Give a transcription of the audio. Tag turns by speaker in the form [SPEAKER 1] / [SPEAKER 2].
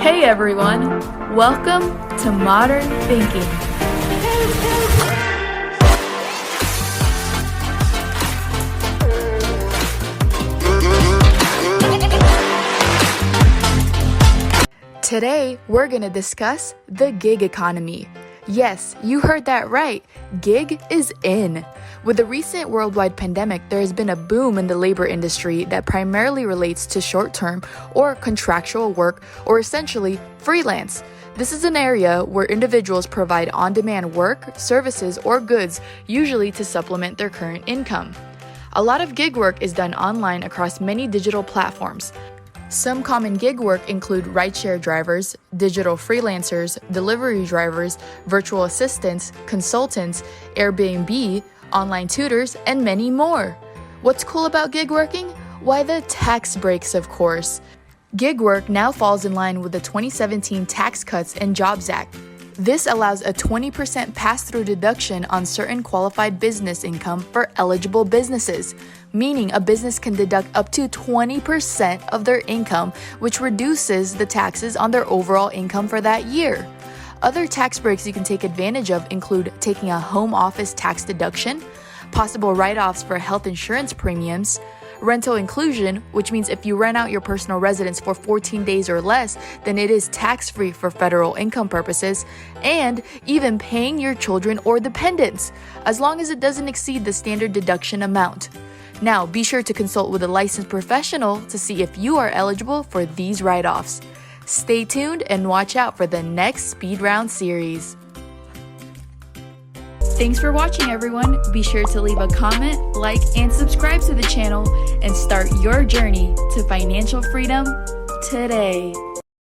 [SPEAKER 1] Hey everyone, welcome to Modern Thinking. Today, we're going to discuss the gig economy. Yes, you heard that right. Gig is in. With the recent worldwide pandemic, there has been a boom in the labor industry that primarily relates to short-term or contractual work, or essentially freelance. This is an area where individuals provide on-demand work, services, or goods, usually to supplement their current income. A lot of gig work is done online across many digital platforms. Some common gig work include rideshare drivers, digital freelancers, delivery drivers, virtual assistants, consultants, Airbnb, online tutors, and many more. What's cool about gig working? Why, the tax breaks, of course. Gig work now falls in line with the 2017 Tax Cuts and Jobs Act. This allows a 20% pass-through deduction on certain qualified business income for eligible businesses, meaning a business can deduct up to 20% of their income, which reduces the taxes on their overall income for that year. Other tax breaks you can take advantage of include taking a home office tax deduction, possible write-offs for health insurance premiums, rental inclusion, which means if you rent out your personal residence for 14 days or less, then it is tax-free for federal income purposes, and even paying your children or dependents, as long as it doesn't exceed the standard deduction amount. Now, be sure to consult with a licensed professional to see if you are eligible for these write-offs. Stay tuned and watch out for the next Speed Round series. Thanks for watching, everyone. Be sure to leave a comment, like, and subscribe to the channel and start your journey to financial freedom today.